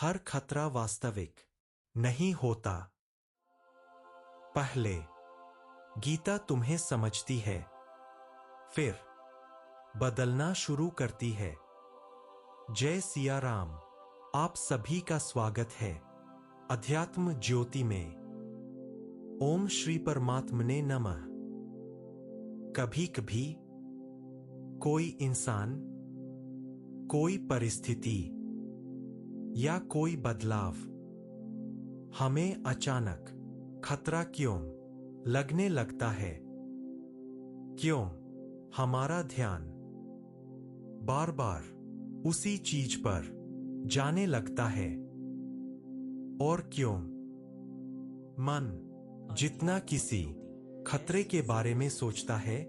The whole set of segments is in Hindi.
हर खतरा वास्तविक नहीं होता। पहले गीता तुम्हें समझती है, फिर बदलना शुरू करती है। जय सिया राम। आप सभी का स्वागत है अध्यात्म ज्योति में। ओम श्री परमात्मने नमः। कभी कभी कोई इंसान, कोई परिस्थिति या कोई बदलाव हमें अचानक खतरा क्यों लगने लगता है? क्यों हमारा ध्यान बार बार उसी चीज पर जाने लगता है? और क्यों मन जितना किसी खतरे के बारे में सोचता है,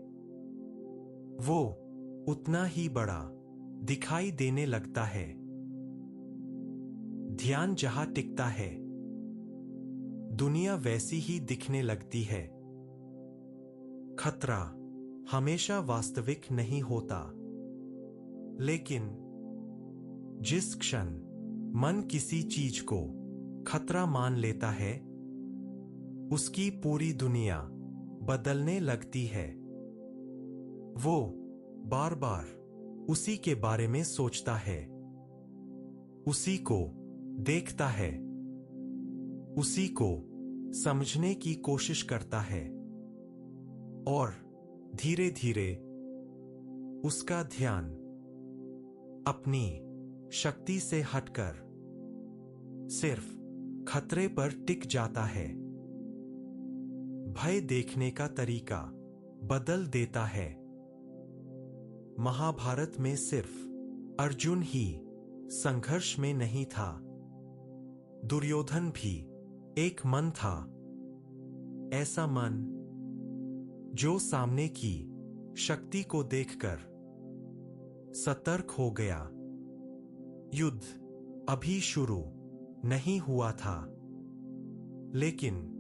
वो उतना ही बड़ा दिखाई देने लगता है? ध्यान जहां टिकता है, दुनिया वैसी ही दिखने लगती है। खतरा हमेशा वास्तविक नहीं होता, लेकिन जिस क्षण मन किसी चीज को खतरा मान लेता है, उसकी पूरी दुनिया बदलने लगती है। वो बार बार उसी के बारे में सोचता है, उसी को देखता है, उसी को समझने की कोशिश करता है, और धीरे धीरे उसका ध्यान अपनी शक्ति से हटकर सिर्फ खतरे पर टिक जाता है। भय देखने का तरीका बदल देता है। महाभारत में सिर्फ अर्जुन ही संघर्ष में नहीं था, दुर्योधन भी एक मन था। ऐसा मन जो सामने की शक्ति को देखकर सतर्क हो गया। युद्ध अभी शुरू नहीं हुआ था, लेकिन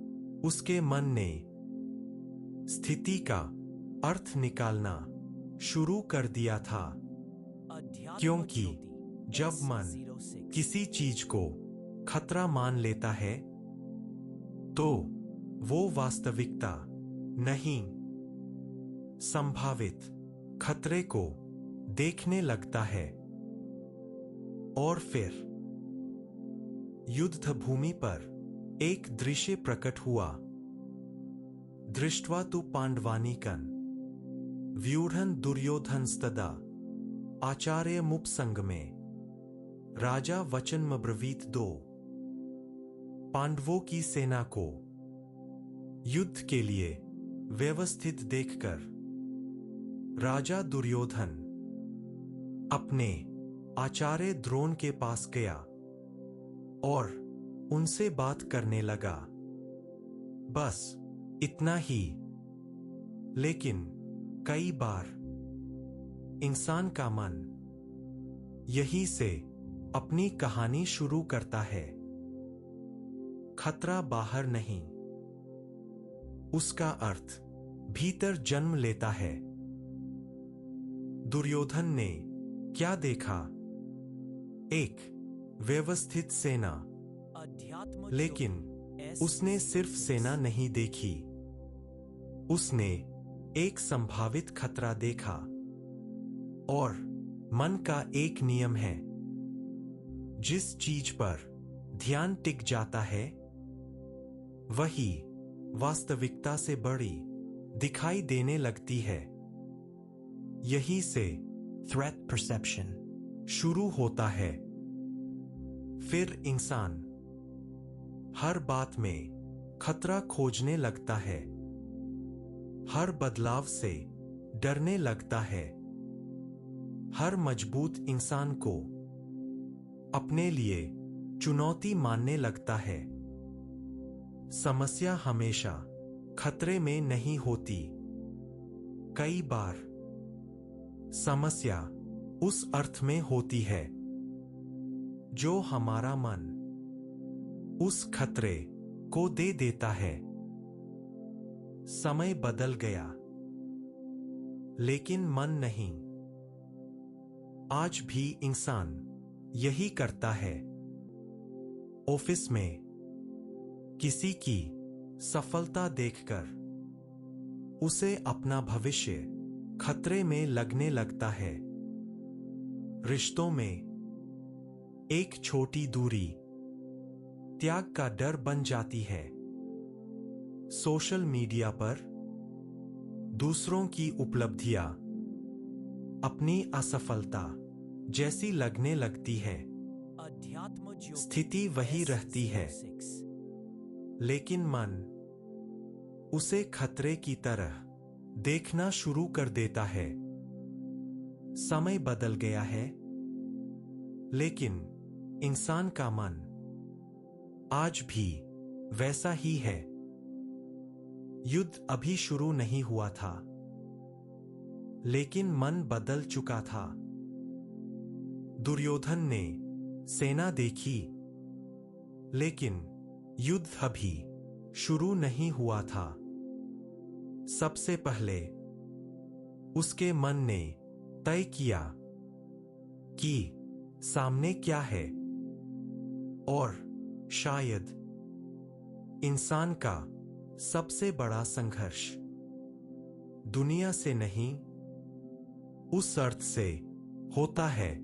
उसके मन ने स्थिति का अर्थ निकालना शुरू कर दिया था। क्योंकि जब मन किसी चीज को खतरा मान लेता है, तो वो वास्तविकता नहीं, संभावित खतरे को देखने लगता है। और फिर युद्ध भूमि पर एक दृश्य प्रकट हुआ। दृष्ट्वा तु पांडवानीकं व्यूढ़न दुर्योधनस्तदा आचार्यमुपसंगमे राजा वचनमब्रवीत। दो पांडवों की सेना को युद्ध के लिए व्यवस्थित देखकर राजा दुर्योधन अपने आचार्य द्रोण के पास गया और उनसे बात करने लगा। बस इतना ही। लेकिन कई बार इंसान का मन यहीं से अपनी कहानी शुरू करता है। खतरा बाहर नहीं, उसका अर्थ भीतर जन्म लेता है। दुर्योधन ने क्या देखा? एक व्यवस्थित सेना, लेकिन उसने सिर्फ सेना नहीं देखी, उसने एक संभावित खतरा देखा। और मन का एक नियम है, जिस चीज पर ध्यान टिक जाता है, वही वास्तविकता से बड़ी दिखाई देने लगती है। यही से थ्रेट परसेप्शन शुरू होता है। फिर इंसान हर बात में खतरा खोजने लगता है, हर बदलाव से डरने लगता है। हर मजबूत इंसान को अपने लिए चुनौती मानने लगता है। समस्या हमेशा खतरे में नहीं होती। कई बार समस्या उस अर्थ में होती है जो हमारा मन उस खतरे को दे देता है। समय बदल गया, लेकिन मन नहीं। आज भी इंसान यही करता है। ऑफिस में किसी की सफलता देखकर उसे अपना भविष्य खतरे में लगने लगता है। रिश्तों में एक छोटी दूरी त्याग का डर बन जाती है। सोशल मीडिया पर दूसरों की उपलब्धियां अपनी असफलता जैसी लगने लगती है। स्थिति वही रहती है, लेकिन मन उसे खतरे की तरह देखना शुरू कर देता है। समय बदल गया है, लेकिन इंसान का मन आज भी वैसा ही है। युद्ध अभी शुरू नहीं हुआ था, लेकिन मन बदल चुका था। दुर्योधन ने सेना देखी, लेकिन युद्ध अभी शुरू नहीं हुआ था। सबसे पहले उसके मन ने तय किया कि सामने क्या है, और शायद इंसान का सबसे बड़ा संघर्ष दुनिया से नहीं, उस अर्थ से होता है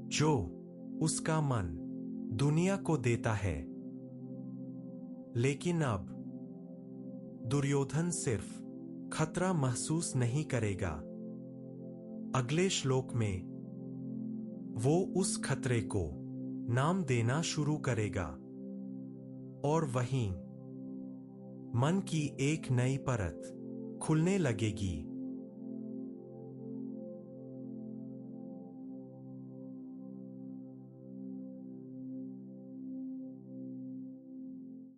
जो उसका मन दुनिया को देता है। लेकिन अब दुर्योधन सिर्फ खतरा महसूस नहीं करेगा। अगले श्लोक में वो उस खतरे को नाम देना शुरू करेगा, और वहीं मन की एक नई परत खुलने लगेगी।